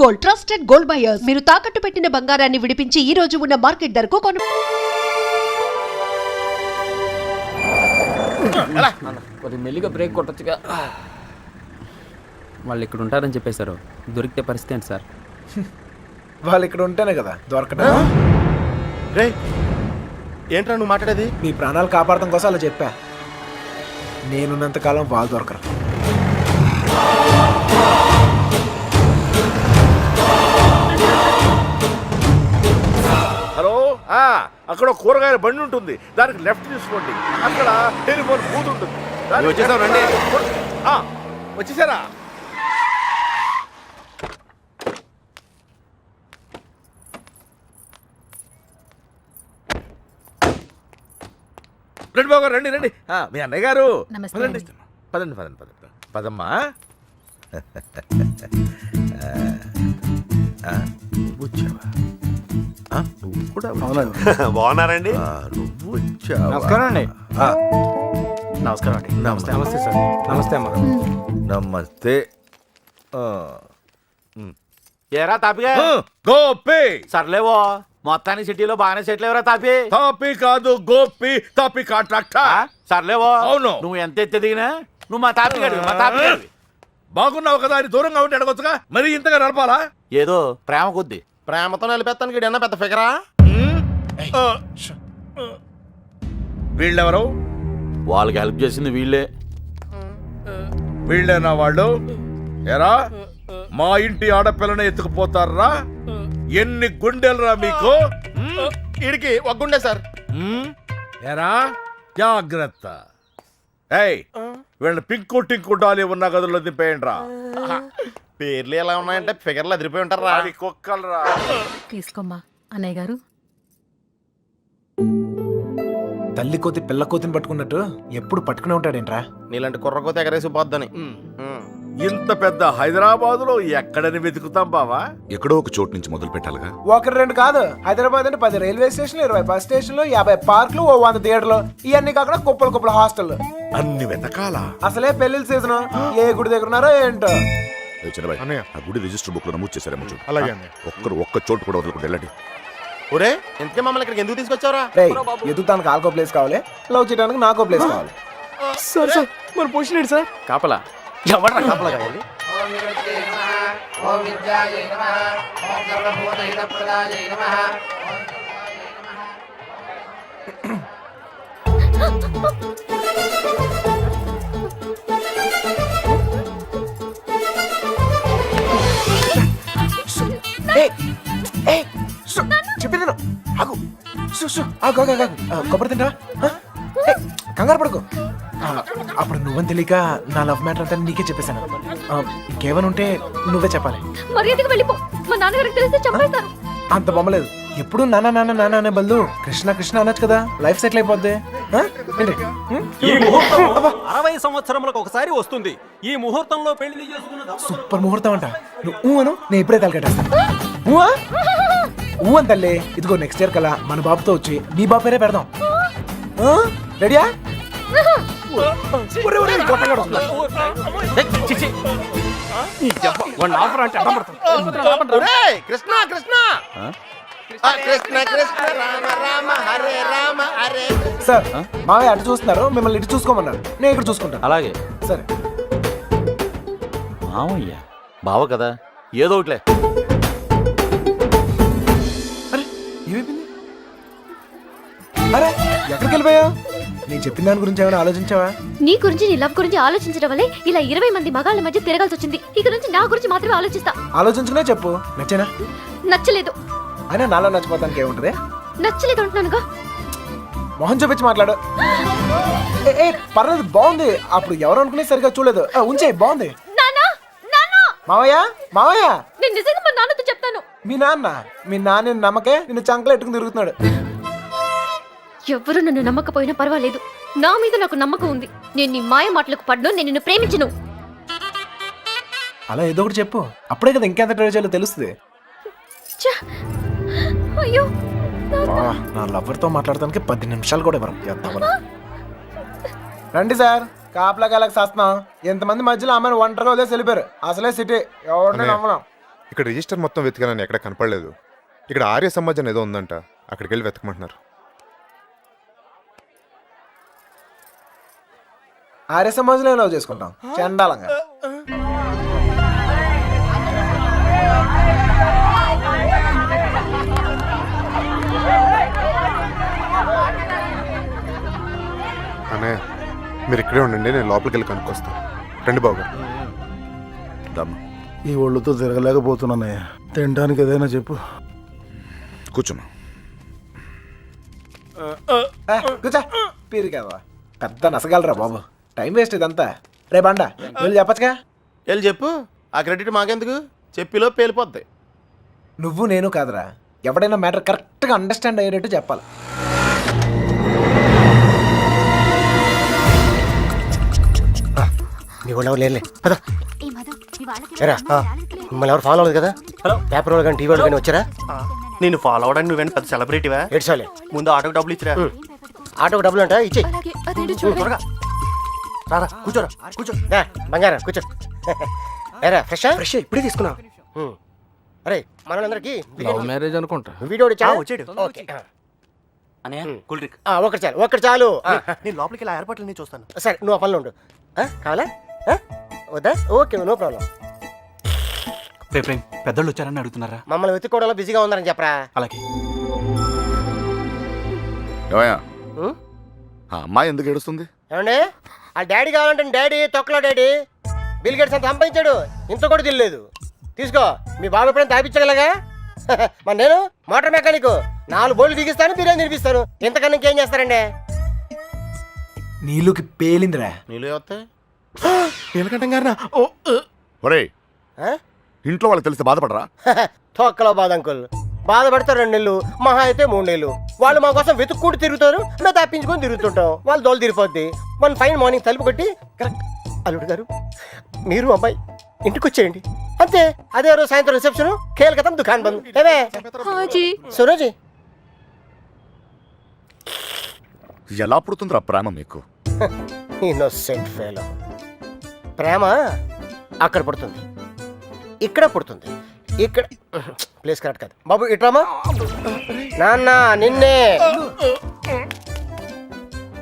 Gold, trusted gold buyers. మీరు తాకట్టు పెట్టిన బంగారాన్ని విడిపించి ఈ రోజు ఉన్న మార్కెట్ ధరకు కొద్ది మెల్లిగా బ్రేక్ కొట్టచ్చుగా. వాళ్ళు ఇక్కడ ఉంటారని చెప్పేశారు. దొరికితే పరిస్థితి ఏంటి సార్? వాళ్ళు ఇక్కడ ఉంటేనే కదా దొరకటం. రే ఏంట్రా నువ్వు మాట్లాడేది? మీ ప్రాణాలు కాపాడటం కోసం అలా చెప్పా. నేనున్నంతకాలం వాళ్ళు దొరకరు. హలో, అక్కడ కూరగాయల బండి ఉంటుంది, దానికి లెఫ్ట్ తీసుకోండి. అక్కడ టెలిఫోన్ బూత్ ఉంటుంది. వచ్చేసాం రండి. వచ్చేసారా? రండి బాబు రండి రండి. మీ అన్నయ్య గారు పదండి పదండి పదండి పదండి పదమ్మా. నువ్వు కూడా బాగున్నారండి? నువ్వు వచ్చావా? నమస్కారం అండి. నమస్కారం అండి. నమస్తే. నమస్తే సార్. నమస్తే అమ్మ. నమస్తే. ఏరా తాపిగా గోపి. సర్లేవో మొత్తానికి సిటీలో బాగానే సెటిల్ ఎవరా తాపి? తాపి కాదు గోపి, తాపి కాంట్రాక్టర్. సర్లేవో. అవును. నువ్వు ఎంత ఎత్తి దిగినా నువ్వు మా తాపి గడివి, మా తాపి గడివి. బాగున్నావు కదా అని దూరంగా ఉంటే అడగొచ్చుగా, మరి ఇంతగా నడపాలా? ఏదో ప్రేమ కొద్ది. ప్రేమతో నిలిపేస్తానికి ఏదన్నా పెద్ద ఫిగరా? వీళ్ళెవరు? వాళ్ళకి హెల్ప్ చేసింది వీళ్ళే. వీళ్ళేనా వాళ్ళు? ఎరా మా ఇంటి ఆడపిల్లని ఎత్తుకుపోతారా? ఎన్ని గుండెలరా మీకు? ఇడికి ఒక గుండె సార్. ఎరా జాగ్రత్త. ఏయ్ వీళ్ళని పింకు టింకు డాలి ఉన్న గదుల్లో దింపేయండి రా. పేర్లు ఎలా ఉన్నాయంటే ఫిగర్లు అదిరిపోయి ఉంటారా? కుక్కలరా. తీసుకోమ్మా అన్నయ్య గారు. తల్లి కోతి పిల్ల కోతిని పట్టుకున్నట్టు ఎప్పుడు పట్టుకునే ఉంటాడేంట్రా? నీలాంటి కుర్రకోత ఎగరేసి పోద్దని. ఇంత పెద్ద హైదరాబాద్ లో ఎక్కడని వెతుకుతాం బావా? ఎక్కడో ఒక చోటు నుంచి మొదలు పెట్టాలిగా. ఒకటి రెండు కాదు, హైదరాబాద్ అంటే 10 రైల్వే స్టేషన్లు, 20 బస్ స్టేషన్లు, 50 పార్కులు, 100 థియేటర్లు, ఇవన్నీ కాకుండా కుప్పలు కుప్పల హాస్టల్. అన్ని వెతకాలా? అసలే పెళ్లిళ్ళ సీజన్. ఏ గుడి దగ్గర ఉన్నారో ఏంటో. ఆ గుడి రిజిస్టర్ బుక్ లో నమోదు చేశారేమో చూడు. అలాగే ఒక్క చోటు కూడా వదలకుండా వెళ్ళండి. ఒరే ఇంతకే మమ్మల్ని ఇక్కడికి ఎందుకు తీసుకొచ్చారా? ఎదుగుతానికి ఆల్కో ప్లేస్ కావాలి, లవ్ చేయడానికి నాకో ప్లేస్ కావాలి. సార్ సార్ మన పొజిషన్ ఏంటి సార్? కాపలా ఎవడరా కాపలా కావాలి? చెప్పేది కొబ్బరి తింటా. కంగారు పడుకో. అప్పుడు నువ్వని తెలియక నా లవ్ మ్యాటర్ అంతా నీకే చెప్పేశాను. ఇంకేమైనా ఉంటే నువ్వే చెప్పాలి. మర్యాదగా వెళ్ళిపో. మా నాన్నగారికి తెలిస్తే చంపేస్తారు. అంత బొమ్మలేదు. ఎప్పుడు నాన్న నాన్న నాన్న అనే బదులు కృష్ణ కృష్ణ అనొచ్చు కదా, లైఫ్ సెటిల్ అయిపోద్ది. ఈ ముహూర్తం 60 సంవత్సరములకు ఒకసారి వస్తుంది. ఈ ముహూర్తంలో పెళ్లి చేసుకున్న సూపర్ ముహూర్తం అంట. నువ్వు అను, నేను ఇప్పుడే తలకట్టేస్తాను. ఊ అని తల్లి. ఇదిగో నెక్స్ట్ ఇయర్ కల్లా మన బాబుతో వచ్చి నీ బాబు పేరే పెడదాం. రెడీయా? కృష్ణ కృష్ణ కృష్ణ కృష్ణ రామ రామ హరే రామ హరే. సార్ మావయ్య అటు చూస్తున్నారు, మిమ్మల్ని ఇటు చూసుకోమన్నారు. నేను ఇక్కడ చూసుకుంటాను. అలాగే సరే. మామయ్య బావ కదా, ఏదో ఒకట్లే. అరే ఏమైపోయింది? అరే ఎక్కడికి వెళ్ళిపోయావు? నేను చెప్పిన దాని గురించి ఏమైనా ఆలోచించావా? నీ గురించి నీ లవ్ గురించి ఆలోచించడం వల్లే ఇలా 20 మంది మగాళ్ళ మధ్య తిరగాల్సి వచ్చింది. ఇక నుంచి నా గురించి మాత్రమే ఆలోచిస్తా. ఆలోచించుకునే చెప్పు. నచ్చేనా? నచ్చలేదు. అయినా నాలో నచ్చిపోతానికి ఏముంటది? నచ్చలేదు అంటున్నానుగా. మొహం చూపించి మాట్లాడు. ఏ పర్లేదు, బాగుంది. అప్పుడు ఎవరు అనుకునే సరిగా చూడలేదు. ఉంచే, బాగుంది. మావయ్య మావయ్య, నేను నిజంగా మా నాన్నతో చెప్తాను. మీ నాన్న నమ్మకే నిన్ను చంకలు ఎట్టుకుని తిరుగుతున్నాడు. ఎవరు నన్ను నమ్మకపోయినా పర్వాలేదు, నా మీద నాకు నమ్మకం ఉంది. నేను నీ మాయ మాటలకు పడ్ను. నేను నిన్ను ప్రేమించను. అలా ఏదో ఒకటి చెప్పు, అప్పుడే కదా ఇంకెంత ట్రై చేయాలో తెలుస్తుంది. అయ్యో నా లవర్తో మాట్లాడటానికి 10 నిమిషాలు కూడా ఇవ్వరు. రండి సార్, కాపలా కాలకు చేస్తున్నాం. ఎంతమంది మధ్యలో అమ్మాయిని ఒంటరిగా వదిలేసి వెళ్ళిపోయారు. అసలే సిటీ ఎవరిని నమ్మడం. ఇక్కడ రిజిస్టర్ మొత్తం వెతికానని ఎక్కడ కనపడలేదు. ఇక్కడ ఆర్య సమాజం ఏదో ఉందంట, అక్కడికి వెళ్ళి వెతకమంటున్నారు. ఆర్య సమాజంలో లవ్ చేసుకుంటాం చండాలంగా. అన్నయ్య మీరు ఇక్కడే ఉండండి, నేను లోపలికి వెళ్ళి కనుక్కొస్తాను. రండి బాబు గారు. ఈ ఒళ్ళుతో తిరగలేకపోతున్నానయ్యా, తినడానికి ఏదైనా చెప్పు. కూర్చోమ్మా. కూర్చో పీరు కదా, పెద్ద నసగలరా బాబు, టైం వేస్ట్ ఇదంతా. రే బండ వెళ్ళి చెప్పచ్చుగా. వెళ్ళి చెప్పు, ఆ క్రెడిట్ మాకెందుకు, చెప్పిలో పేలిపోద్ది. నువ్వు నేను కాదురా, ఎవడైనా మ్యాటర్ కరెక్ట్గా అండర్స్టాండ్ అయ్యేటట్టు చెప్పాలి. నీ వాళ్ళు ఎవరు లేరులే పద. మిమ్మల్ని ఎవరు ఫాలో అవ్వలేదు కదా? హలో, పేపర్ వాళ్ళు కానీ టీవీ వాళ్ళు కానీ వచ్చారా? నేను ఫాలో అవడానికి నువ్వేంటి పెద్ద సెలబ్రిటీవా? ఏడ్చాలి. ముందు ఆటోకి డబ్బులు ఇచ్చిరా. ఆటోకి డబ్బులు అంట, ఇచ్చి అలాగే అదేంటో చూడు. త్వరగా రారా, కూర్చోరా కూర్చో. బంగారా కూర్చో. ఏరా ఫ్రెష్ ఫ్రెష్ ఇప్పుడే తీసుకున్నా. అరే మనోళ్ళందరికీ లవ్ మ్యారేజ్ అనుకుంటా. వీడియో వచ్చాడు. Okay cool drink. ఒకటి చాలు, ఒకటి చాలు. నేను లోపలికి ఇలా ఏర్పాట్లు నేను చూస్తాను. సరే నువ్వు ఆ పనిలో ఉండు. కావాలా? వద్దా? Okay no problem. పెద్దోళ్ళు వచ్చారని అడుగుతున్నారా? మమ్మల్ని వెతుక్కోవడంలో బిజీగా ఉన్నారని చెప్పరా. అలాగే. ఏమయ్యా, ఉం? ఆ అమ్మాయి ఎందుకు ఏడుస్తుంది? ఏమండి ఆ డాడీ కావాలంటే డాడీ తొక్కలో డాడీ బిల్ గేట్స్ అంత సంపాదించాడు, ఇంత కూడా తెలియలేదు. తీసుకో, మీ బాబు ఎప్పుడైనా తాపించగలగా. మరి నేను మోటార్ మెకానిక్, 4 బోర్లు దిగిస్తాను, బిర్యానీ తినిపిస్తాను. ఇంతకన్నా ఇంకేం చేస్తారండి? నీళ్ళకి పేలిందిరా. నీళ్ళు వస్తాయి. నీలకంఠం గారినా? ఒరేయ్, ఇంట్లో వాళ్ళకి తెలిసి బాధపడరా? తొక్కలో బాధ అంకుల్, బాధపడతారు 2 నెలలు, మహా అయితే 3 నెలలు. వాళ్ళు మా కోసం వెతుక్కుంటూ తిరుగుతారు, మేము తప్పించుకొని తిరుగుతుంటాం. వాళ్ళు దోలు తిరిగిపోద్ది. వన్ ఫైన్ మార్నింగ్ తలుపు కొట్టి కరెక్ట్ అల్లుడు గారు మీరు అమ్మాయి ఇంటికి వచ్చేయండి అంతే. అదే రోజు సాయంత్రం రిసెప్షన్, కేల్కతం దుకాన్ బంద్. ఏమే హాజీ సురోజీ, ఎలా పుడుతుందిరా ప్రేమ మీకు? Innocent fellow. ప్రేమ అక్కడ పుడుతుంది, ఇక్కడ పుడుతుంది. ఇక్కడ ప్లేస్ కరెక్ట్ కాదు బాబు. ఇట్రామా నాన్న, నిన్నే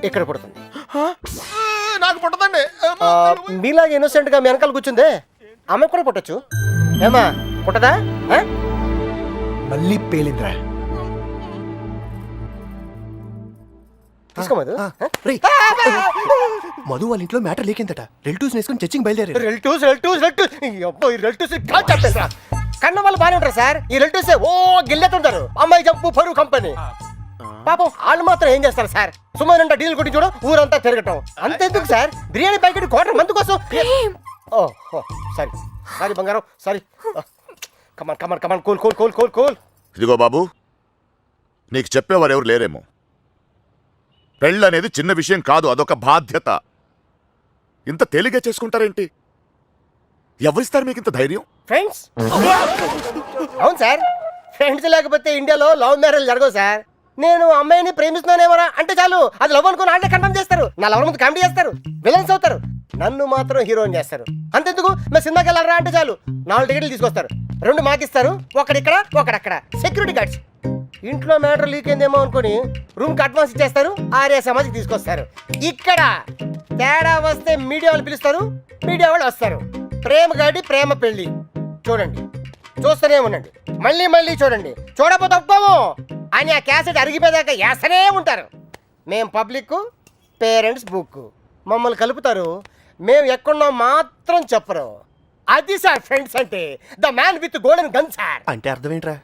ఇక్కడ పుడుతుంది. నాకు పుట్టదండి. మీలాగా ఇన్నోసెంట్ గా మీ వెనకాల కూర్చుందే ఆమె కూడా పుట్టచ్చు. ఏమా పుట్టదా? మళ్ళీ పేలిందిరా. తీసుకో మధు. మధు వాళ్ళ ఇంట్లో మ్యాటర్ లేకిందట. రిలేటివ్స్ వేసుకొని చర్చింగ్ బయలుదేరారు. రిలేటివ్స్ కన్న వాళ్ళు బాగానే ఉంటారు సార్. ఈ రిలేటివ్స్ ఓ గిల్లెతుంటారు. అమ్మాయి జంపు పరువు కంపెనీ. పాపం వాళ్ళు మాత్రం ఏం చేస్తారు సార్, సుమారు డీల్ కొట్టి చూడ ఊరంతా తిరగటం. అంతెందుకు sir, biryani packet quarter month కోసం. ఓ సారీ సారీ బంగారం, sorry. Come on come on come on, cool cool cool cool cool. ఇదిగో బాబు, నీకు చెప్పేవారు ఎవరు లేరేమో. పెళ్ళి అనేది చిన్న విషయం కాదు, అదొక బాధ్యత. ఇంత తేలిగ్గా చేసుకుంటారేంటి? ఎవరిస్తారు మీకు ఇంత ధైర్యం? ఫ్రెండ్స్. అవును సార్, ఫ్రెండ్స్ లేకపోతే ఇండియాలో లవ్ మ్యారేజ్ జరగవు సార్. నేను అమ్మాయిని ప్రేమిస్తున్నానేమరా అంటే చాలు, అది లవ్ అనుకుని అంటే కన్ఫర్మ్ చేస్తారు. నా లవర్ ముందు కామెడీ చేస్తారు, విలన్స్ అవుతారు. నన్ను మాత్రం హీరోయిన్ చేస్తారు. అంతెందుకు, మేము సినిమాకి వెళ్ళారా అంటే చాలు 4 టికెట్లు తీసుకొస్తారు. 2 మాకిస్తారు, ఒకడిక్కడ ఒకడక్కడ. Security guards. ఇంట్లో మ్యాటర్ లీక్ అయిందేమో అనుకుని రూమ్కి అడ్వాన్స్ ఇచ్చేస్తారు. ఆర్య సమాజ్కి తీసుకొస్తారు. ఇక్కడ తేడా వస్తే మీడియా వాళ్ళు పిలుస్తారు, మీడియా వాళ్ళు వస్తారు. ప్రేమ గాడి ప్రేమ పెళ్లి చూడండి, చూస్తూనే ఉండండి, మళ్ళీ మళ్ళీ చూడండి. చూడకపోతే ఒప్పుకోము అని ఆ క్యాసెట్ అరిగిపోయాక వేస్తూనే ఉంటారు. మేం పబ్లిక్, పేరెంట్స్ బుక్. మమ్మల్ని కలుపుతారు, మేము ఎక్కడున్నాం మాత్రం చెప్పరు. అది సార్ ఫ్రెండ్స్ అంటే. The man with golden gun sir. అంటే అర్థం ఏంట్రా?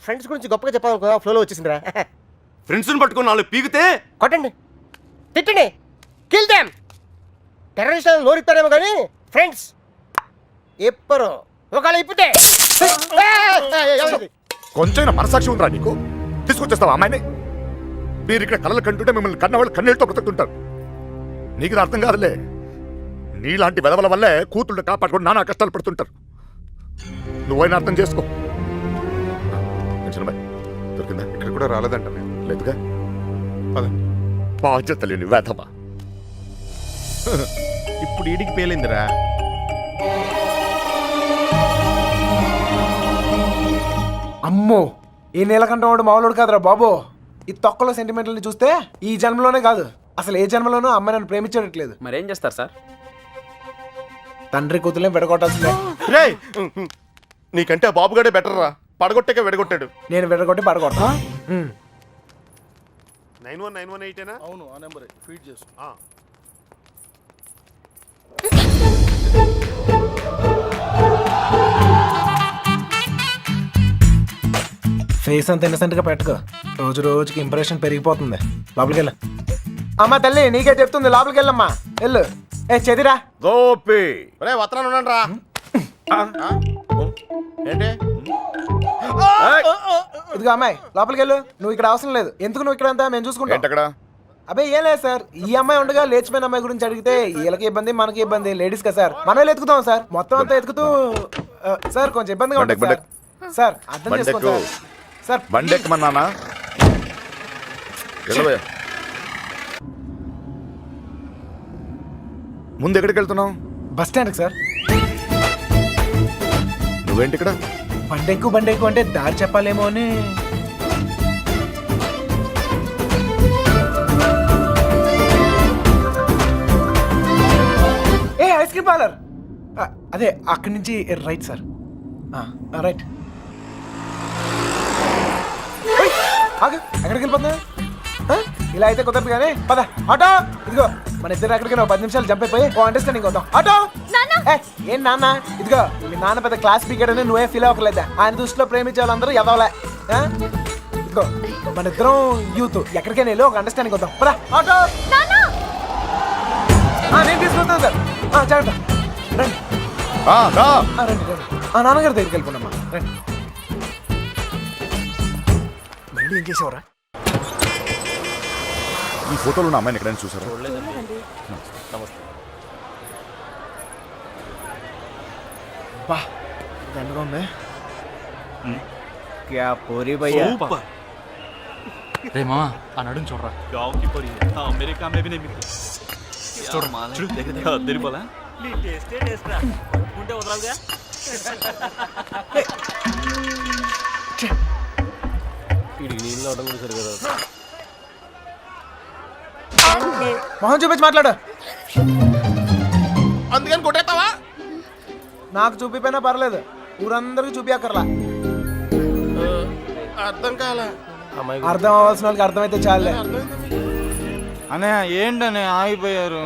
ఫ్రెండ్స్ గురించి గొప్పగా చెప్పాలనుకో, ఫ్లోలో వచ్చేసిందిరా. ఫ్రెండ్స్ని పట్టుకుని 4 పీకితే కొట్టండి, తిట్టండి, కిల్ దెమ్. టెర్రరిస్ట్ నోరిస్తారేమో కానీ ఫ్రెండ్స్ ఎప్పరు. ఒకవేళ ఇప్పితే కొంచెం మనసాక్షి ఉందిరా నీకు? తీసుకొచ్చేస్తావా అమ్మాయిని? మీరు ఇక్కడ కళ్ళలు కంటుంటే మిమ్మల్ని కన్నవాళ్ళు కన్నీళ్ళతో బ్రతుకుతుంటారు. నీకు ఇది అర్థం కాదులే. నీలాంటి వెదవల వల్లే కూతుళ్ళు కాపాడుకొని నానా కష్టాలు పడుతుంటారు. నువ్వైనా అర్థం చేసుకో. దొరికిందా? ఇక్కడ కూడా రాలేదంట. లేదుగా. బాధ్యత లేని వెధవ. ఇప్పుడు ఈడికి పేలిందిరా. అమ్మో ఈ నీలకంఠం వాడు మామూలుడు కాదురా బాబు. ఈ తొక్కలో సెంటిమెంట్లని చూస్తే ఈ జన్మలోనే కాదు అసలు ఏ జన్మలోనూ అమ్మాయి నన్ను ప్రేమించట్లేదు. మరేం చేస్తారు సార్? తండ్రి కూతుర్లే విడగొట్టాల్సిందే. రే నీకంటే ఆ బాబుగాడే బెటర్ రా, పడగొట్టాక విడగొట్టాడు. నేను విడగొట్టి పడగొట్టా. 9191 అవును ఆ నెంబర్ ఫీడ్ చేసు. ఫేస్ అంత ఇన్నసెంట్ గా పెట్టుకో, రోజు రోజుకి ఇంప్రెషన్ పెరిగిపోతుంది. లోపలికి వెళ్ళు. అమ్మా తల్లి నీకే చెప్తుంది, లోపలికి వెళ్ళమ్మా వెళ్ళు. ఏ చెదిరా గోపి రే వత్రాలు ఉన్నాను రా. ఏంటి ఇదిగో అమ్మాయి లోపలికి వెళ్ళు. నువ్వు ఇక్కడ అవసరం లేదు. ఎందుకు నువ్వు ఇక్కడ అంతా మేము చూసుకుంటాం. ఏంటక్కడ అబ్బాయి ఏం లేదు సార్, ఈ అమ్మాయి ఉండగా లేచిపోయిన అమ్మాయి గురించి అడిగితే వీళ్ళకి ఇబ్బంది మనకి ఇబ్బంది, లేడీస్ కదా సార్, మనం ఎత్తుకుతాం సార్. మొత్తం అంతా ఎత్తుకుతూ సార్ కొంచెం ఇబ్బందిగా ఉంటుంది సార్. సార్ అర్థం చేసుకోండి సార్. సార్ బండెక్కమన్నానా? ముందు ఎక్కడికి వెళ్తున్నావు? బస్ స్టాండ్కి సార్. నువ్వేంటి ఇక్కడ? బండెక్కు అంటే దారి చెప్పాలేమో అని. ఏ ఐస్ క్రీమ్ పార్లర్ అదే అక్కడి నుంచి రైట్ సార్. రైట్. ఆగు, ఎక్కడికి వెళ్ళిపోతున్నా? ఇలా అయితే కుదరదు కానీ పద. ఆటో ఇదిగో, మన ఇద్దరు ఎక్కడికి 10 నిమిషాలు జంప్ అయిపోయి ఓ అండర్స్టాండింగ్ అవుతాం. ఆటో ఏం నాన్న, ఇదిగో మీ నాన్న పెద్ద క్లాస్ స్పీకర్ అని నువ్వే ఫీల్ అవ్వలేదా? ఆయన దృష్టిలో ప్రేమించే వాళ్ళందరూ ఎదవలే. ఇదిగో మన ఇద్దరం యూత్, ఎక్కడికైనా వెళ్ళి ఒక అండర్స్టాండింగ్ అవుతాం. పద ఆటో. నేను తీసుకొస్తాను సార్. జాగ్రత్త రండి. రండి రండి. నాన్నగారి దగ్గరికి వెళ్ళిపోండమ్మా రండి. మళ్ళీ ఏం చేసేవరా? ఈ ఫోటోలో ఉన్న అమ్మాయిని ఎక్కడైనా చూసారా? బా దండగా ఉంది. క్యా పోరీ భయ్యా. రే మామా ఆ నడుం చూడరా. అమెరికా మే భీ మిల్తా. చూడు దగ్గర దరిపోలా. నీ టేస్టే టేస్ట్ రా. ఉంటే వదరాలుగా. వీడికి నీళ్ళు అవడం కూడా సరిగా. మొహం చూపించి మాట్లాడు. అందుకని కొట్టేస్తావా? నాకు చూపిపోయినా పర్లేదు, ఊరందరికి చూపియక్కర్లా. అర్థం కాలే. అర్థం అవ్వాల్సిన వాళ్ళకి అర్థమైతే చాలే. అనే ఏంటనే ఆగిపోయారు?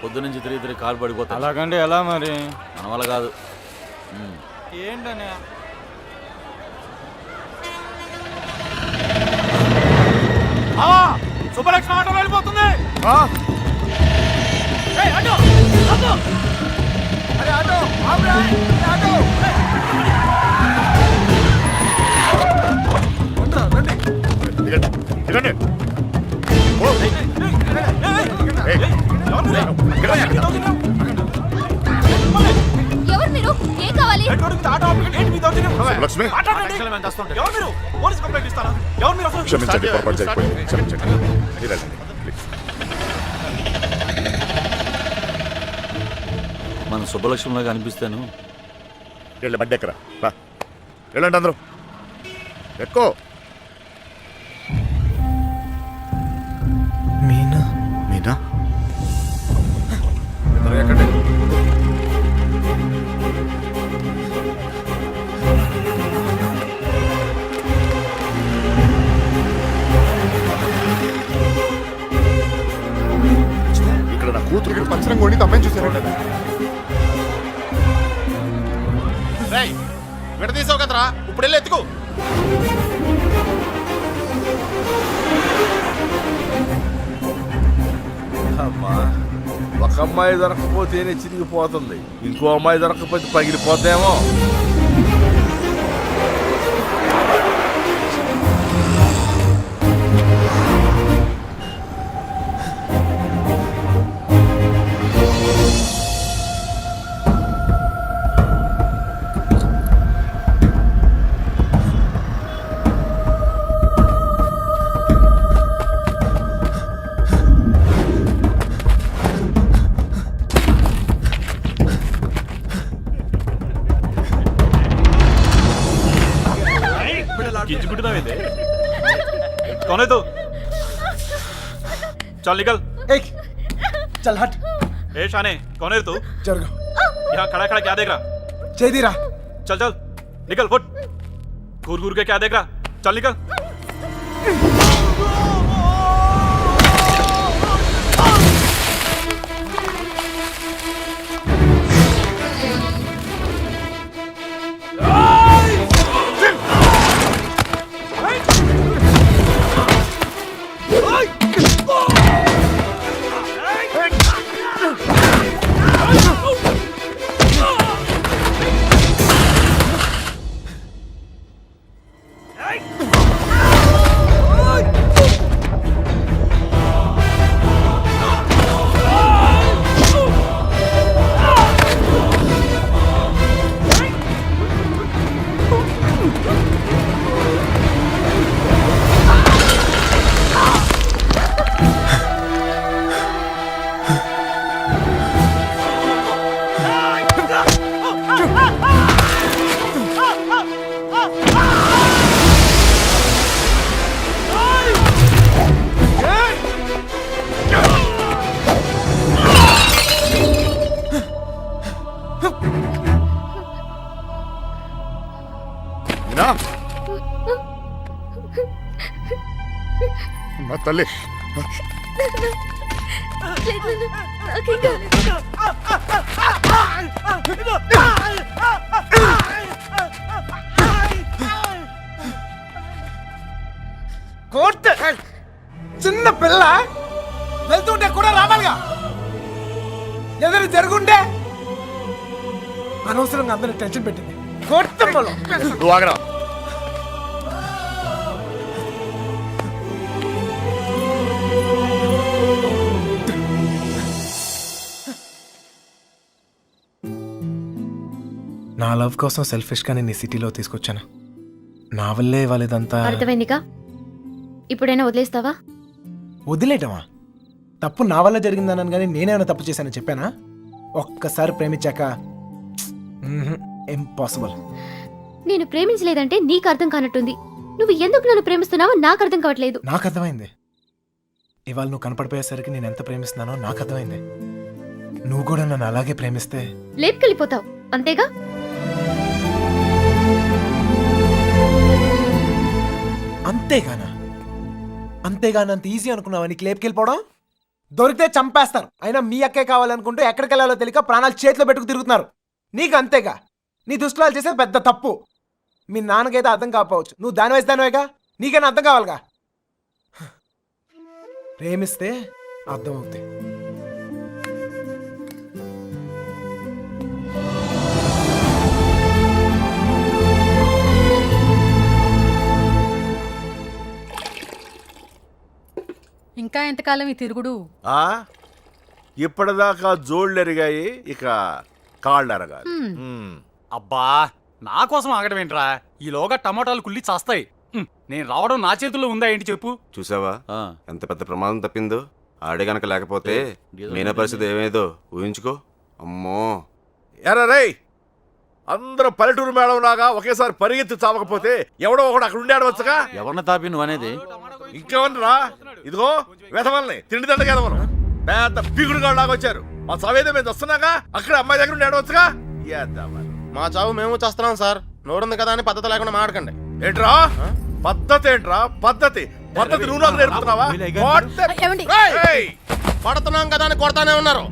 పొద్దు నుంచి తిరిగి కాలు పడిపోతా. అలాగంటే ఎలా మరి? మన వల్ల కాదు. ఏంటనే శుభలక్ష్మి ఆటో వెళ్ళిపోతుంది. ఎవరు మీరు? ఏం కావాలి? లక్ష్మి క్షమించండి, పొరపాటు జరిగిపోయింది. క్షమించండి. మీరు వెళ్ళండి, ప్లీజ్. మన శుభలక్ష్మిలాగా అనిపిస్తాను. వెళ్ళి బండి ఎక్కరా. వెళ్ళండి అందరూ, ఎక్కువ. మీనా మీనా ఎక్కండి. ఇక్కడ నా కూతురు పంచరం కొని అమ్మాయిని చూసారండి. విడదీసావు కదరా, ఇప్పుడు వెళ్ళి ఎత్తుకో. అమ్మా ఒక అమ్మాయి దొరకకపోతేనే చిరిగిపోతుంది, ఇంకో అమ్మాయి దొరకకపోతే పగిలిపోతేమో. గింజుకుంటున్నావేంటి? कौन है तू? चल निकल। ए चल हट। ए शाने, कौन है तू? जरगो। यहाँ खड़ा खड़ा क्या देख रहा? जयदीरा। चल चल निकल फुट। घूर घूर के क्या देख रहा? चल निकल। మా తల్లి కోర్టు చిన్న పిల్ల వెళ్తుంటే కూడా రావాలిగా. ఏదైనా జరుగుంటే అనవసరంగా అందరికి టెన్షన్ పెట్టింది. కోర్టు నువ్వు ఆగరా. నా లవ్ కోసం సెల్ఫిష్ గా నేను ఈ సిటీలో తీసుకొచ్చాను. నా వల్లే వాళ్ళదంతా. అర్థమైందిగా? ఇప్పుడైనా వదిలేస్తావా? వదిలేయటమా? తప్పు నా వల్ల జరిగిందన్నాను కానీ నేనేమైనా తప్పు చేశానని చెప్పానా? ఒక్కసారి ప్రేమించాక ఇంపాసిబుల్. నేను ప్రేమించలేదంటే నీకు అర్థం కానట్టుంది. నువ్వు ఎందుకు నన్ను ప్రేమిస్తున్నావో నాకు అర్థం కావట్లేదు. నాకు అర్థమైంది. ఇవాళ నువ్వు కనపడిపోయేసరికి నేను ఎంత ప్రేమిస్తున్నానో నాకు అర్థమైంది. నువ్వు కూడా నన్ను అలాగే ప్రేమిస్తే లేపుకెళ్ళిపోతావు అంతేగా? అంతేగాని అంత ఈజీ అనుకున్నావా నీకు లేపుకెళ్ళిపోవడం? దొరికితే చంపేస్తారు. అయినా మీ అక్కే కావాలనుకుంటూ ఎక్కడికి వెళ్ళాలో తెలియక ప్రాణాలు చేతిలో పెట్టుకు తిరుగుతున్నారు. నీకు అంతేగా. నీ దృష్టిలో చేసేది పెద్ద తప్పు. మీ నాన్నకైతే అర్థం కాకపోవచ్చు, నువ్వు దాని వయసు దానివేగా, నీకైనా అర్థం కావాలిగా. ప్రేమిస్తే అర్థం అవుతాయి. ఇంకా ఎంతకాలం ఈ తిరుగుడు? ఇప్పటిదాకా జోళ్ళు ఎరిగాయి, ఇక కాళ్ళు ఎరగాలి. అబ్బా, నా కోసం ఆగడం ఏంట్రా? ఈలోగా టమాటాలు కుళ్ళి చేస్తాయి. నేను రావడం నా చేతుల్లో ఉందా ఏంటి చెప్పు? చూసావా ఎంత పెద్ద ప్రమాదం తప్పిందో? ఆడే గనక లేకపోతే మీనా పరిస్థితి ఏమేదో ఊహించుకో. అమ్మో. ఎరా రేయ్, అందరూ పల్లెటూరు మేడం లాగా ఒకేసారి పరిగెత్తి చావకపోతే ఎవడో ఒకడు అక్కడ ఉండి ఆడవచ్చుగా. ఎవరిని తాపి నువ్వు అనేది? ఇంకేమన్నరా? ఇదిగో వెధవల్ని తిండి దండగా ఎదవను పెద్ద పిగుడుగా లాగా వచ్చారు. మా చావేదో మేము వస్తున్నాగా, అక్కడ అమ్మాయి దగ్గర ఉండి ఆడవచ్చుగా. మా చావు మేము చేస్తున్నాం సార్. నోరుంది కదా అని పద్ధతి లేకుండా మాట్లాడకండి. ఏంట్రా పద్ధతి? ఏంట్రా పద్ధతి? పద్ధతి నువ్వు నాకు నేర్పుతున్నావా? పడుతున్నాం కదా అని కొడతానే ఉన్నారు.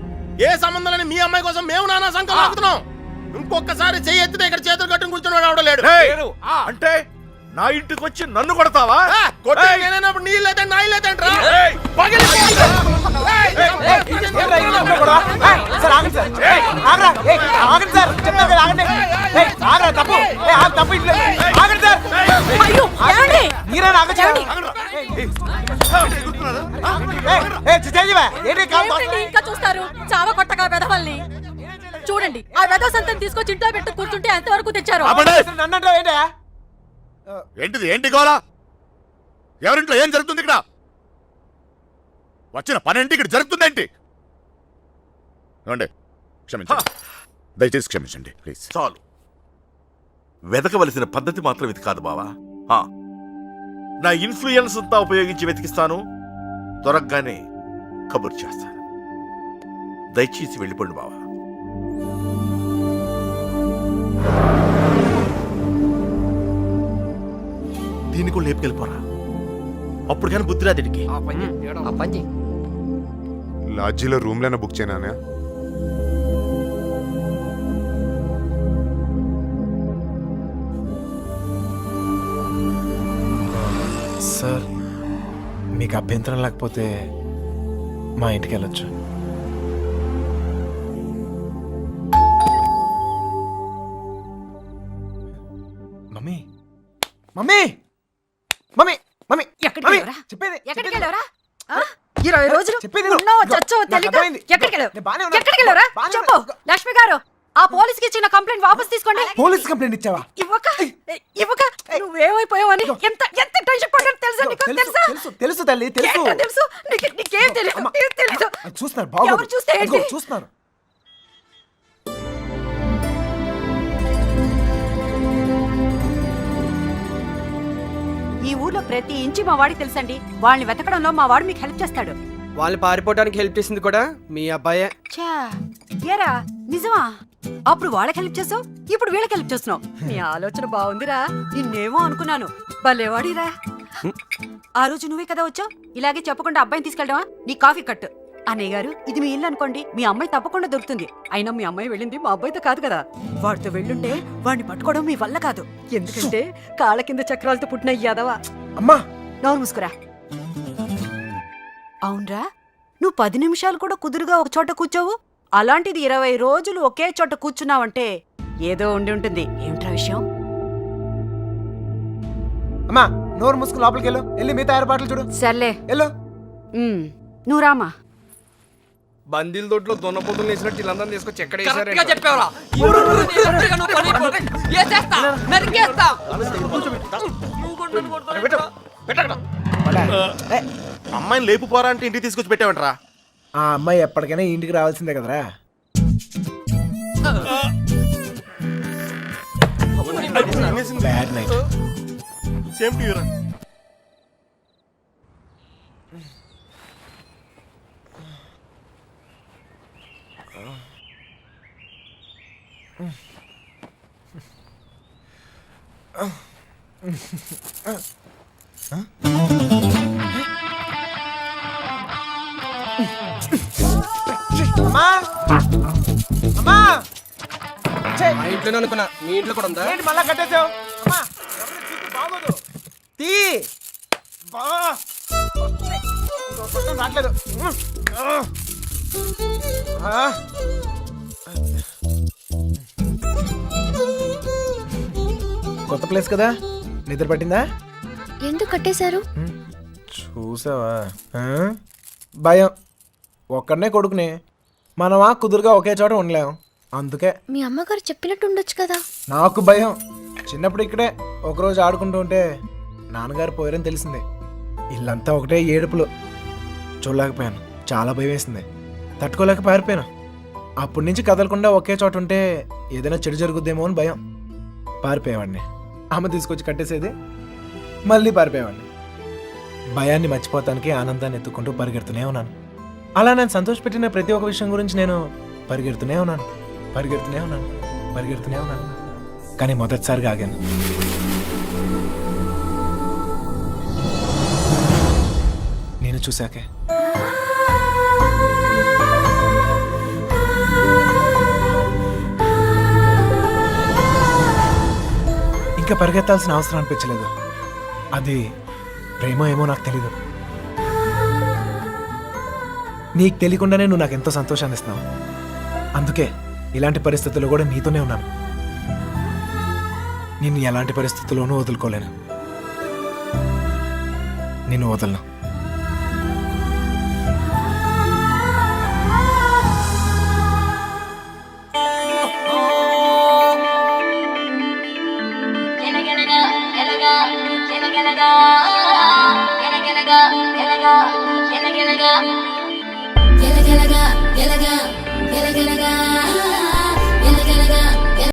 ఏ సంబంధం లేని మీ అమ్మాయి కోసం మేము నానా సంకల్పం ఆగుతున్నాం. ఇంకొకసారి చెయ్యి ఎత్తితే ఇక్కడ చేతులు కట్టుకుని కూర్చొని రావడం లేడు. అంటే నా ఇంటికి వచ్చి నన్ను కొడతావా? నీళ్ళైతే నా ఇల్లు అయితే ఇంకా చూస్తారు చావ కొట్టగా వెధవల్ని. చూడండి, ఆ వెధవ సంతం తీసుకొచ్చి ఇంట్లో పెట్టు కూర్చుంటే ఎంతవరకు తెచ్చారు? ఏంటిది? ఏంటి గోలా? ఎవరింట్లో ఏం జరుగుతుంది ఇక్కడ? వచ్చిన పనేంటి ఇక్కడ జరుగుతుందేంటి? క్షమించండి, దయచేసి క్షమించండి ప్లీజ్. చాలు. వెతకవలసిన పద్ధతి మాత్రం ఇది కాదు బావా. నా ఇన్ఫ్లుయెన్స్ అంతా ఉపయోగించి వెతికిస్తాను. దొరకగానే కబుర్ చేస్తాను. దయచేసి వెళ్ళిపోండి బావా. దీన్ని కూడా లేపుకెళ్ళిపోరా. అప్పుడు కానీ బుద్ధి రాదు దీనికి. లాడ్జీలో రూమ్లైనా బుక్ చేయనా? సార్ మీకు అభ్యంతరం లేకపోతే మా ఇంటికి వెళ్ళొచ్చు. మమ్మీ మమ్మీ మమ్మీ మమ్మీ ఎక్కడికి మమ్మీ, వెళ్ళావురా? చెప్పేది ఎక్కడికి వెళ్ళావరా 20 రోజులు చెప్పేది విను. ఉన్నావో చచ్చావో నాకు తెలియక అర్థమైంది. ఎక్కడికి వెళ్ళావు? నేను బాగానే ఉన్నాను. ఎక్కడికి వెళ్ళావురా? బాగానే చెప్పు ఉన్నాను. లక్ష్మి గారు, ఆ పోలీస్కి ఇచ్చిన కంప్లైంట్ వాపస్ తీసుకోండి. పోలీస్ కంప్లైంట్ ఇచ్చావా? ఇవ్వక నువ్వేమైపోయావని ఎంత ఎంత టెన్షన్ పడ్డాను తెలుసా నీకు? తెలుసా? తెలుసు తెలుసు తల్లి తెలుసు. ఏంటో తెలుసు నీకేం తెలియదు. అమ్మ, ఏం తెలీదు. అది చూస్తున్నారు బాగోదు. ఎవరు చూస్తే ఏంటి? అదిగో, చూస్తున్నారు. ఈ ఊర్లో ప్రతి ఇంచి మా వాడికి తెలుసండి. వాళ్ళని వెతకడంలో మా వాడు మీకు హెల్ప్ చేస్తాడు. వాళ్ళు పారిపోవడానికి హెల్ప్ చేసింది కూడా మీ అబ్బాయే. ఛా, ఏరా నిజమా? అప్పుడు వాళ్ళకి హెల్ప్ చేసావు, ఇప్పుడు వీళ్ళకి హెల్ప్ చేస్తున్నావు. నీ ఆలోచన బాగుందిరా. నిన్నేమో అనుకున్నాను. భలేవాడిరా. ఆ రోజు నువ్వే కదా వచ్చావు. ఇలాగే చెప్పకుండా అబ్బాయిని తీసుకెళ్ళడమా? నీ కాఫీ కట్టు. అన్నయ్య గారు, ఇది మీ ఇల్లు అనుకోండి. మీ అమ్మాయి తప్పకుండా దొరుకుతుంది. అయినా మీ అమ్మాయి వెళ్ళింది మా అబ్బాయితో కాదు కదా. వాడితో వెళ్ళుంటే వాడిని పట్టుకోవడం మీ వల్ల కాదు. ఎందుకంటే కాళ్ళ కింద చక్రాలతో పుట్టిన యాదవా. అమ్మా నోరు మూసుకురా. అవునరా, నువ్వు 10 నిమిషాలు కూడా కుదురుగా ఒక చోట కూర్చోవు. అలాంటిది 20 రోజులు ఒకే చోట కూర్చున్నావంటే ఏదో ఉండి ఉంటుంది. ఏమిట్రా విషయం? అమ్మా నోరు మూసుకుని లోపలికి వెళ్ళు. వెళ్ళి మిగతా ఏర్పాట్లు చూడు. సర్లే వెళ్ళు. నువ్వు రామా. బందీల దొడ్లో దున్నపోతులు వేసినట్టు వీళ్ళందరినీ తీసుకొచ్చి ఎక్కడ అమ్మాయిని లేపుపోరా అంటే ఇంటికి తీసుకొచ్చి పెట్టావంటరా. ఆ అమ్మాయి ఎప్పటికైనా ఇంటికి రావాల్సిందే కదరా. Bad night. సేమ్ టు యూరా. అమ్మా అమ్మా మా ఇంట్లోనే అనుకున్నా, మీ ఇంట్లో కూడా ఉందా? ఏంటి మళ్ళా కట్టేసావు? అమ్మా ఎవరిని చూస్తే బాగోదు. తీ బా ఇంకో పక్కన రావట్లేదు. కొత్త ప్లేస్ కదా, నిద్ర పట్టిందా? ఎందుకు కట్టేశారు? చూసావా? భయం. ఒక్కడనే కొడుకుని మనమా కుదురుగా ఒకే చోట ఉండలేం. అందుకే మీ అమ్మగారు చెప్పినట్టు ఉండొచ్చు కదా. నాకు భయం. చిన్నప్పుడు ఇక్కడే ఒకరోజు ఆడుకుంటూ ఉంటే నాన్నగారు పోయారని తెలిసింది. ఇల్లంతా ఒకటే ఏడుపులు. చూడలేకపోయాను. చాలా భయం వేసింది. తట్టుకోలేక పారిపోయాను. అప్పటి నుంచి కదలకుండా ఒకే చోట ఉంటే ఏదైనా చెడు జరుగుద్దేమో అని భయం. పారిపోయేవాడిని. అమ్మ తీసుకొచ్చి కట్టేసేది, మళ్ళీ పారిపోయేవాడిని. భయాన్ని మర్చిపోతానికి ఆనందాన్ని ఎత్తుకుంటూ పరిగెడుతూనే ఉన్నాను. అలా నేను సంతోషపెట్టిన ప్రతి ఒక్క విషయం గురించి నేను పరిగెడుతూనే ఉన్నాను. కానీ మొదటిసారిగా ఆగాను. నేను చూశాకే. ఇంకా పరిగెత్తాల్సిన అవసరం అనిపించలేదు. అది ప్రేమ ఏమో నాకు తెలీదు. నీకు తెలియకుండానే నువ్వు నాకు ఎంతో సంతోషాన్ని ఇస్తున్నావు. అందుకే ఇలాంటి పరిస్థితుల్లో కూడా నీతోనే ఉన్నాను. నిన్ను ఎలాంటి పరిస్థితుల్లోనూ వదులుకోలేను. నిన్ను వదలను.